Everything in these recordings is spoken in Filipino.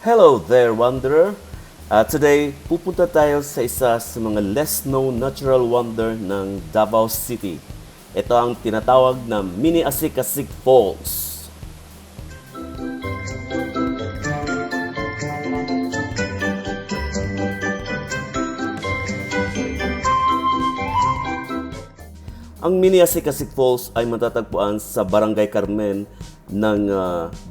Hello there, Wanderer! Today, pupunta tayo sa isa sa mga less known natural wonder ng Davao City. Ito ang tinatawag na Mini Asikasik Falls. Ang Mini Asikasik Falls ay matatagpuan sa Barangay Carmen ng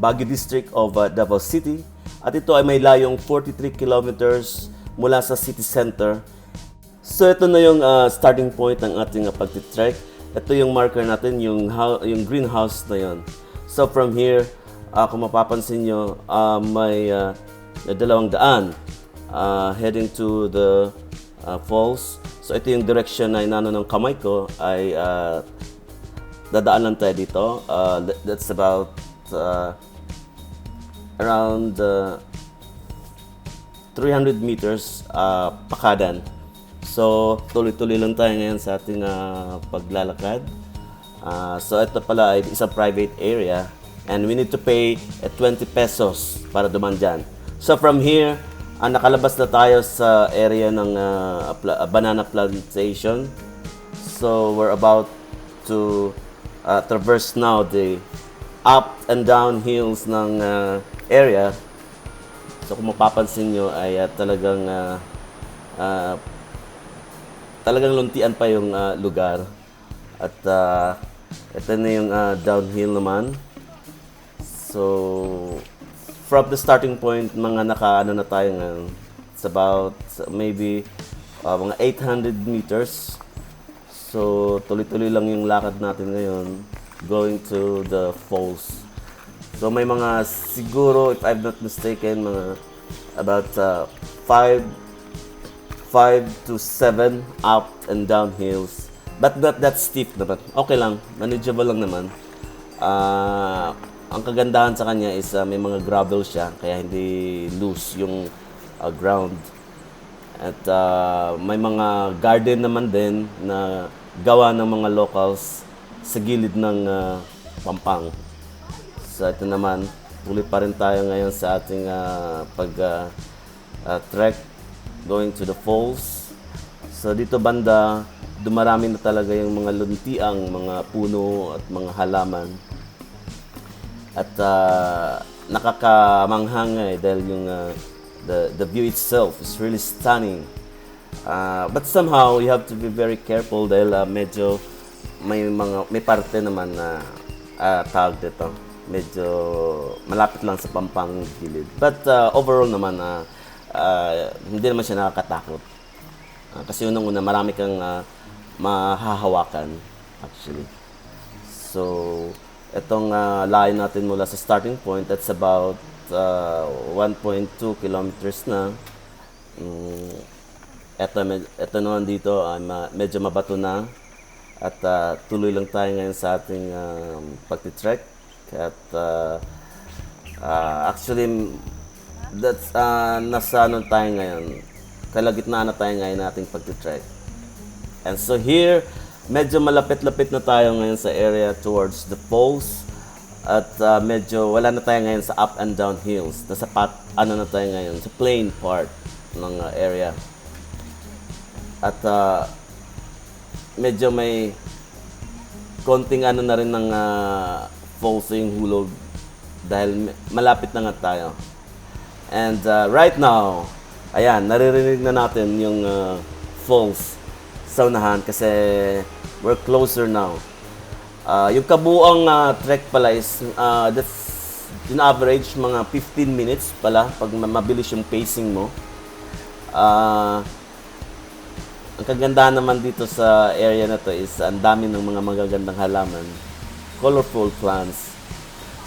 Baguio District of Davao City. At ito ay may layong 43 kilometers mula sa city center. So ito na yung starting point ng ating pagtitrek. Ito yung marker natin, yung greenhouse na yon. So from here, kung mapapansin nyo, may dalawang daan heading to the falls. So ito yung direction na inano ng kamay ko ay dadaan lang tayo dito. That's about around 300 meters pakadan. So tuloy-tuloy lang tayo ngayon sa ating paglalakad. So ito pala ay isang private area and we need to pay 20 pesos para duman dyan. So from here, nakalabas na tayo sa area ng banana plantation. So we're about to traverse now the up and down hills ng area. So kung mapapansin nyo ay talagang luntian pa yung lugar. At ito na yung downhill naman. So from the starting point, mga nakaano na tayo ngayon. It's about maybe mga 800 meters. So tuloy-tuloy lang yung lakad natin ngayon going to the falls. So may mga siguro, if I'm not mistaken, mga about 5 to 7 up and down hills. But not that steep naman. Okay lang, manageable lang naman. Ang kagandahan sa kanya is may mga gravel siya, kaya hindi loose yung ground. At may mga garden naman din na gawa ng mga locals sa gilid ng pampang. So ito naman, tuloy pa rin tayo ngayon sa ating trek going to the falls. So dito banda, dumarami na talaga yung mga luntiang mga puno at mga halaman. At nakakamanghang dahil yung the view itself is really stunning. But somehow you have to be very careful dahil medyo may parte naman na tawag dito. Medyo malapit lang sa pampang gilid. But overall naman hindi naman siya nakakatakot. Kasi unang-una marami kang mahahawakan actually. So itong layo natin mula sa starting point, that's about 1.2 kilometers na. Ito naman dito ay medyo mabato na. At tuloy lang tayo ngayon sa ating pagtitrek. At actually, that's nasa ano tayo ngayon. Kalagitnaan na tayo ngayon nating pagtitrek. And so here, medyo malapit-lapit na tayo ngayon sa area towards the falls. At medyo wala na tayo ngayon sa up and down hills. Nasa na tayo ngayon, sa plain part ng area. At medyo may konting ano na rin ng falls yung hulog dahil malapit na nga tayo. And right now, ayan, naririnig na natin yung falls sa unahan kasi we're closer now. Yung kabuang trek pala is that's in average mga 15 minutes pala pag mabilis yung pacing mo. Ang kagandahan naman dito sa area na to is ang dami ng mga magagandang halaman, colorful plants.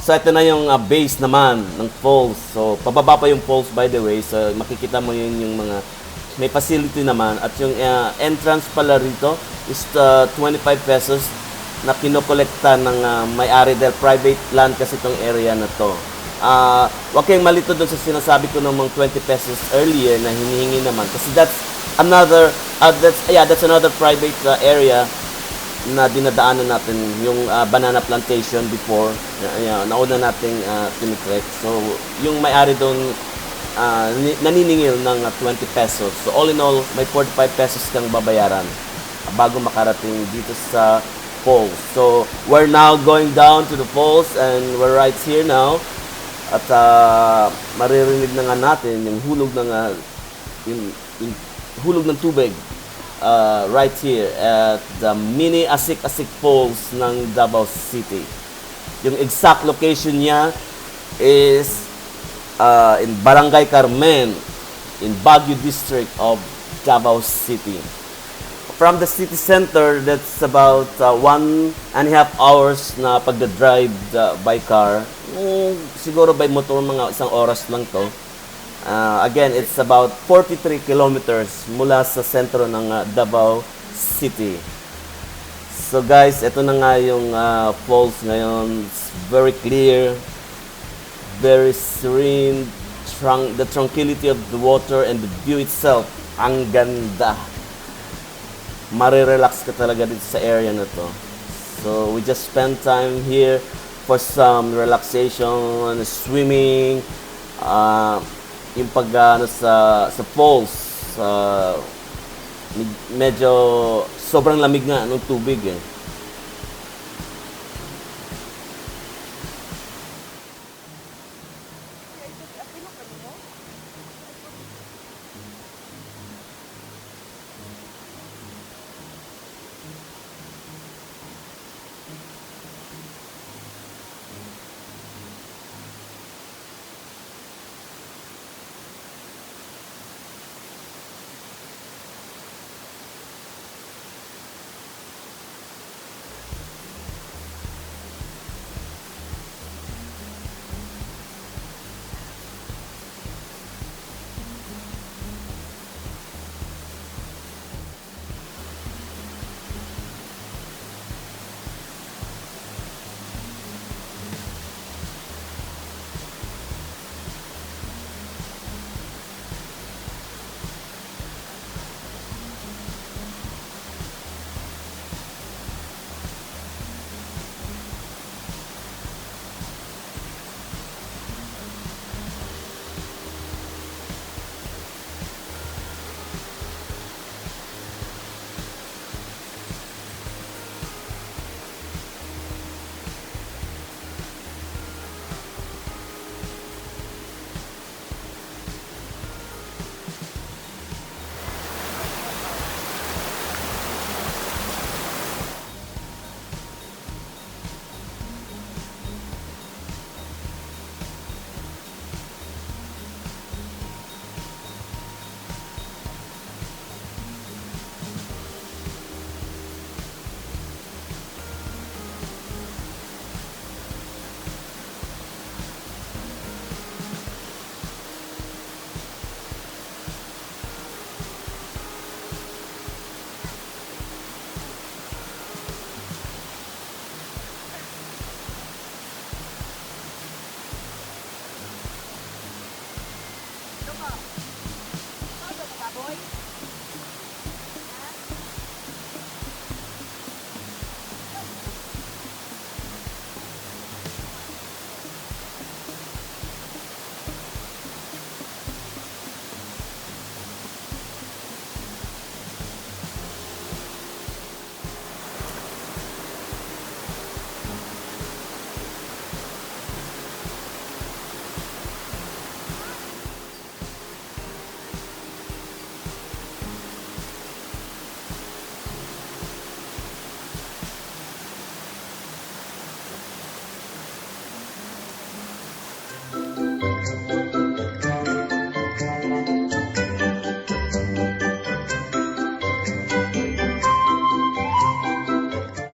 So ito na yung base naman ng falls. So pababa pa yung falls by the way. So makikita mo yun yung mga may facility naman at yung entrance pala rito is 25 pesos na kinokolekta ng may-ari dahil private land kasi itong area na to. Huwag kayong malito doon sa sinasabi ko ng mga 20 pesos earlier na hinihingi naman kasi that's another private area na dinadaanan natin yung banana plantation before nauna nating tinitrek. So yung may-ari doon naniningil ng 20 pesos. So all in all, may 45 pesos kang babayaran bago makarating dito sa falls. So we're now going down to the falls and we're right here now. At maririnig na nga natin yung hulog ng yung hulog ng tubig right here at the mini Asik-Asik Falls ng Davao City. Yung exact location niya is in Barangay Carmen in Baguio District of Davao City. From the city center, that's about 1.5 hours na pagdadrive by car. Siguro by motor mga isang oras lang to. Again, it's about 43 kilometers mula sa sentro ng Davao City. So guys, ito na nga yung falls ngayon. It's very clear, very serene, the tranquility of the water and the view itself. Ang ganda. Marirelax ka talaga dito sa area na to. So we just spend time here for some relaxation, swimming, yung pag sa falls, medyo sobrang lamig nga ng tubig eh.